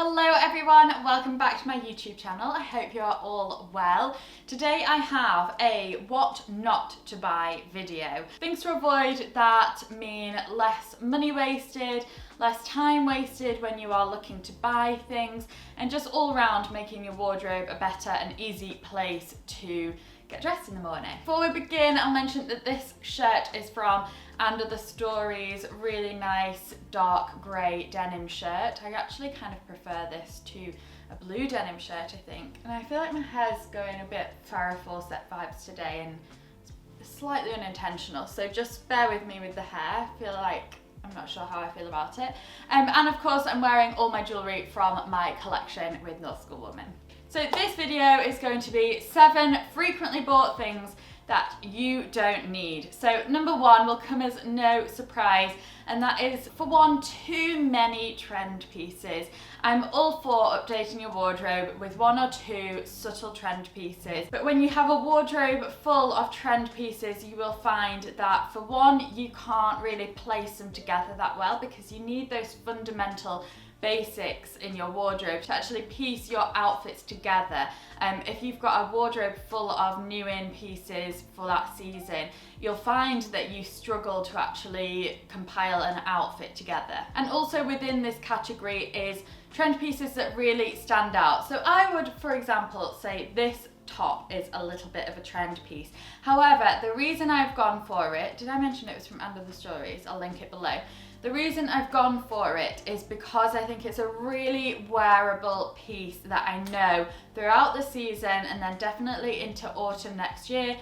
Hello everyone, welcome back to my YouTube channel. I hope you are all well. Today I have a what not to buy video. Things to avoid that mean less money wasted, less time wasted when you are looking to buy things, and just all around making your wardrobe a better and easy place to get dressed in the morning. Before we begin, I'll mention that this shirt is from And Other Stories, really nice dark grey denim shirt. I actually kind of prefer this to a blue denim shirt, I think. And I feel like my hair's going a bit Farrah Fawcett vibes today, and it's slightly unintentional, so just bear with me with the hair. I feel like I'm not sure how I feel about it. And of course I'm wearing all my jewellery from my collection with North School Woman. So this video is going to be 7 frequently bought things that you don't need. So number 1 will come as no surprise, and that is, for one, too many trend pieces. I'm all for updating your wardrobe with 1 or 2 subtle trend pieces, but when you have a wardrobe full of trend pieces, you will find that, for one, you can't really place them together that well because you need those fundamental basics in your wardrobe to actually piece your outfits together. If you've got a wardrobe full of new in pieces for that season, you'll find that you struggle to actually compile an outfit together. And also within this category is trend pieces that really stand out. So I would, for example, say this top is a little bit of a trend piece. However, the reason I've gone for it, did I mention it was from And Other Stories? I'll link it below. The reason I've gone for it is because I think it's a really wearable piece that I know throughout the season, and then definitely into autumn next year,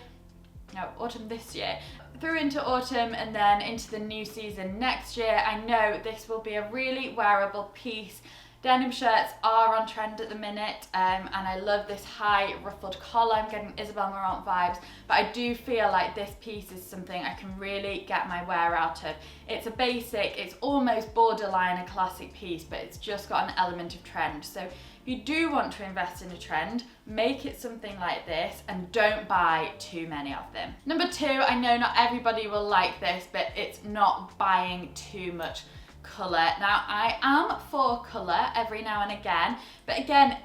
no, autumn this year, through into autumn and then into the new season next year, I know this will be a really wearable piece. Denim shirts are on trend at the minute, and I love this high ruffled collar. I'm getting Isabel Marant vibes, but I do feel like this piece is something I can really get my wear out of. It's a basic, it's almost borderline a classic piece, but it's just got an element of trend. So if you do want to invest in a trend, make it something like this and don't buy too many of them. Number 2, I know not everybody will like this, but it's not buying too much colour. Now, I am for colour every now and again, but again,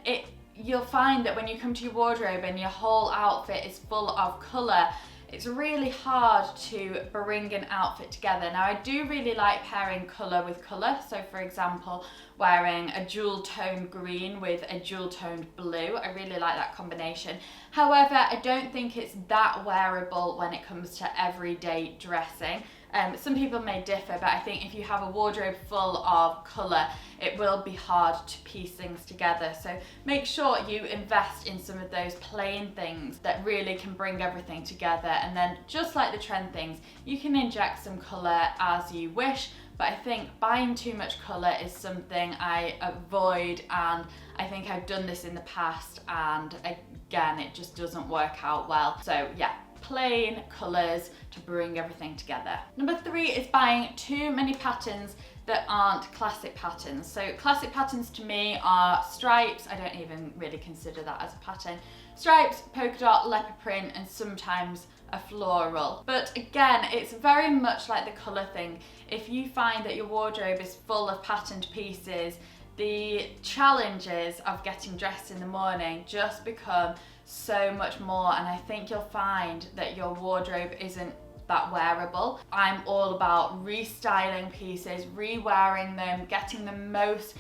you'll find that when you come to your wardrobe and your whole outfit is full of colour, it's really hard to bring an outfit together. Now, I do really like pairing colour with colour. So for example, wearing a dual toned green with a dual toned blue. I really like that combination. However, I don't think it's that wearable when it comes to everyday dressing. Some people may differ, but I think if you have a wardrobe full of colour, it will be hard to piece things together. So make sure you invest in some of those plain things that really can bring everything together. And then, just like the trend things, you can inject some colour as you wish. But I think buying too much colour is something I avoid, and I think I've done this in the past, and again, it just doesn't work out well. So yeah, plain colours to bring everything together. Number 3 is buying too many patterns that aren't classic patterns. So classic patterns to me are stripes. I don't even really consider that as a pattern. Stripes, polka dot, leopard print, and sometimes a floral. But again, it's very much like the colour thing. If you find that your wardrobe is full of patterned pieces, the challenges of getting dressed in the morning just become so much more, and I think you'll find that your wardrobe isn't that wearable. I'm all about restyling pieces, re-wearing them, getting the most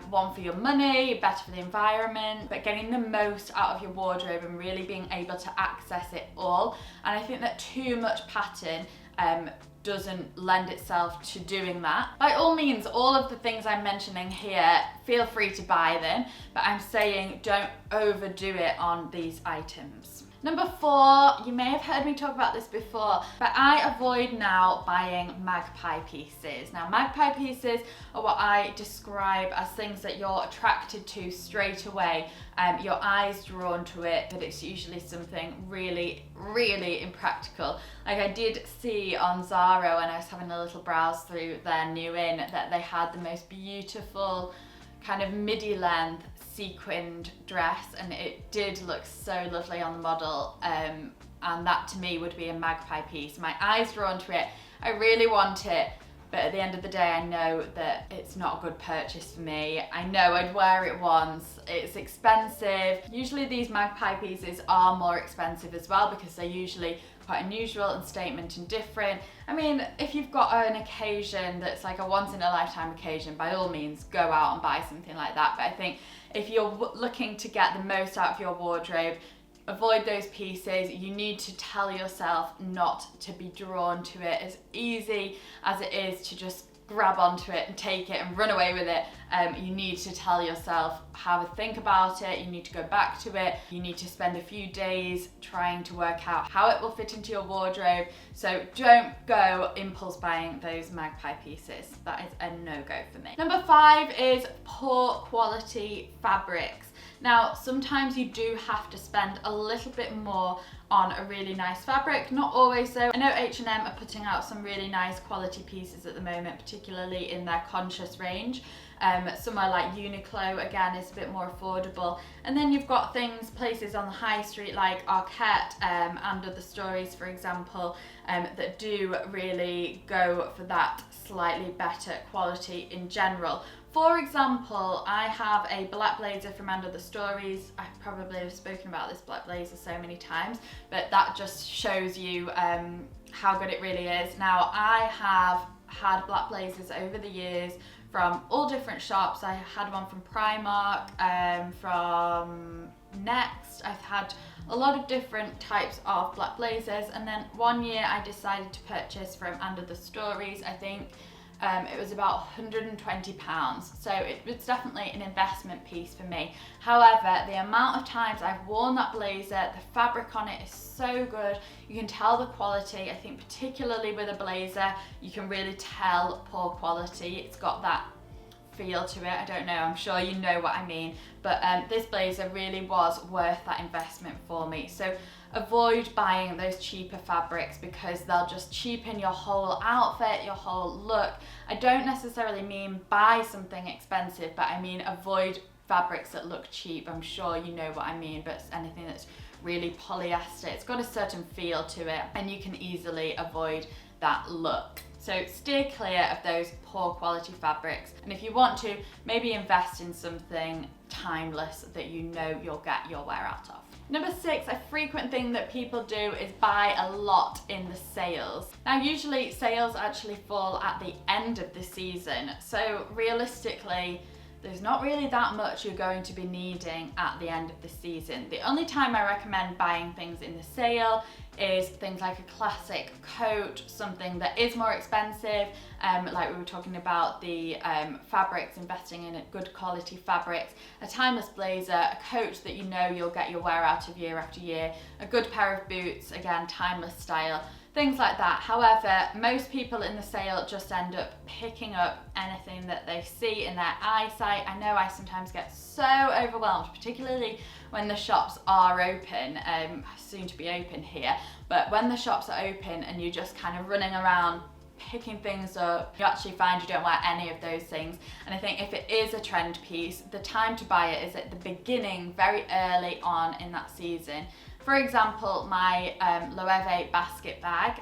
one for your money, better for the environment, but getting the most out of your wardrobe and really being able to access it all. And I think that too much pattern doesn't lend itself to doing that. By all means, all of the things I'm mentioning here, feel free to buy them, but I'm saying don't overdo it on these items. Number 4, you may have heard me talk about this before, but I avoid now buying Magpie pieces. Now, Magpie pieces are what I describe as things that you're attracted to straight away. Your eyes drawn to it, but it's usually something really, really impractical. Like I did see on Zara when I was having a little browse through their new in that they had the most beautiful kind of midi length sequined dress, and it did look so lovely on the model, and that to me would be a Magpie piece. My eyes drawn to it, I really want it, but at the end of the day I know that it's not a good purchase for me. I know I'd wear it once, it's expensive. Usually these Magpie pieces are more expensive as well because they're usually quite unusual and statement and different. I mean, if you've got an occasion that's like a once in a lifetime occasion, by all means go out and buy something like that. But I think if you're looking to get the most out of your wardrobe, avoid those pieces. You need to tell yourself not to be drawn to it. As easy as it is to just grab onto it and take it and run away with it, you need to tell yourself, have a think about it, you need to go back to it, you need to spend a few days trying to work out how it will fit into your wardrobe. So don't go impulse buying those Magpie pieces. That is a no-go for me. Number 5 is poor quality fabrics. Now, sometimes you do have to spend a little bit more on a really nice fabric, not always though. I know H&M are putting out some really nice quality pieces at the moment, particularly in their conscious range. Somewhere like Uniqlo, again, is a bit more affordable. And then you've got places on the high street like Arket and Other Stories, for example, that do really go for that slightly better quality in general. For example, I have a black blazer from Other Stories. I probably have spoken about this black blazer so many times, but that just shows you how good it really is. Now, I have had black blazers over the years from all different shops. I had one from Primark, from Next. I've had a lot of different types of black blazers, and then one year I decided to purchase from Other Stories. I think it was about £120, so it's definitely an investment piece for me. However, the amount of times I've worn that blazer, the fabric on it is so good. You can tell the quality. I think particularly with a blazer, you can really tell poor quality. It's got that feel to it. I don't know, I'm sure you know what I mean, but this blazer really was worth that investment for me. So avoid buying those cheaper fabrics because they'll just cheapen your whole outfit, your whole look. I don't necessarily mean buy something expensive, but I mean avoid fabrics that look cheap. I'm sure you know what I mean, but anything that's really polyester, it's got a certain feel to it and you can easily avoid that look. So steer clear of those poor quality fabrics, and if you want to, maybe invest in something timeless that you know you'll get your wear out of. Number 6, a frequent thing that people do is buy a lot in the sales. Now usually sales actually fall at the end of the season, so realistically there's not really that much you're going to be needing at the end of the season. The only time I recommend buying things in the sale is things like a classic coat, something that is more expensive, like we were talking about the fabrics, investing in a good quality fabrics, a timeless blazer, a coat that you know you'll get your wear out of year after year, a good pair of boots, again timeless style, things like that. However, most people in the sale just end up picking up anything that they see in their eyesight. I know I sometimes get so overwhelmed, particularly when the shops are open, soon to be open here, but when the shops are open and you're just kind of running around picking things up, you actually find you don't wear any of those things. And I think if it is a trend piece, the time to buy it is at the beginning, very early on in that season. For example, my Loewe basket bag,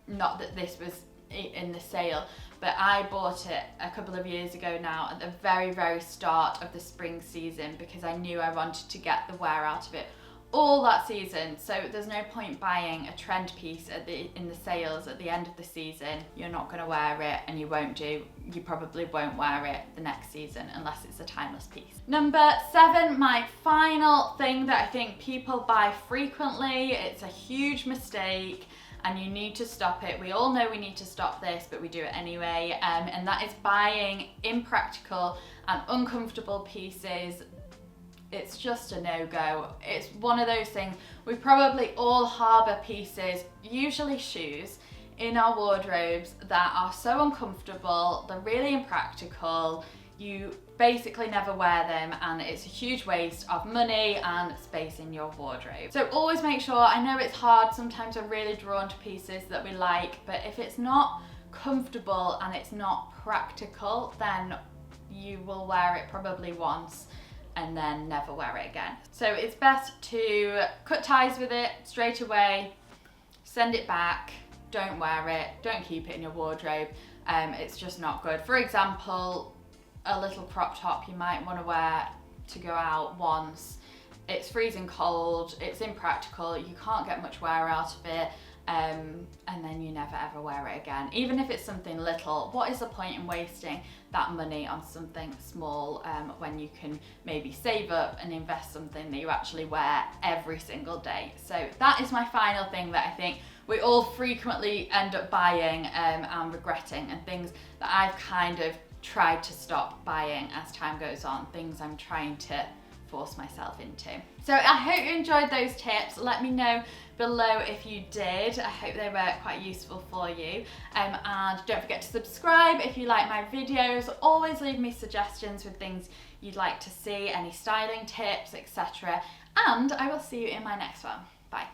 not that this was in the sale, but I bought it a couple of years ago now at the very, very start of the spring season because I knew I wanted to get the wear out of it all that season. So there's no point buying a trend piece in the sales at the end of the season. You're not going to wear it, and you probably won't wear it the next season unless it's a timeless piece. Number 7, my final thing that I think people buy frequently, it's a huge mistake and you need to stop it. We all know we need to stop this, but we do it anyway, and that is buying impractical and uncomfortable pieces. It's just a no-go. It's one of those things, we probably all harbour pieces, usually shoes, in our wardrobes that are so uncomfortable, they're really impractical, you basically never wear them, and it's a huge waste of money and space in your wardrobe. So always make sure, I know it's hard, sometimes we're really drawn to pieces that we like, but if it's not comfortable and it's not practical, then you will wear it probably once and then never wear it again. So it's best to cut ties with it straight away, send it back, don't wear it, don't keep it in your wardrobe. it's just not good. For example, a little crop top you might want to wear to go out once. It's freezing cold, it's impractical, you can't get much wear out of it, and then you never ever wear it again. Even if it's something little, what is the point in wasting that money on something small when you can maybe save up and invest something that you actually wear every single day? So that is my final thing that I think we all frequently end up buying and regretting, and things that I've kind of tried to stop buying as time goes on, things I'm trying to force myself into. So I hope you enjoyed those tips. Let me know below if you did. I hope they were quite useful for you. And don't forget to subscribe if you like my videos. Always leave me suggestions with things you'd like to see, any styling tips, etc. And I will see you in my next one. Bye.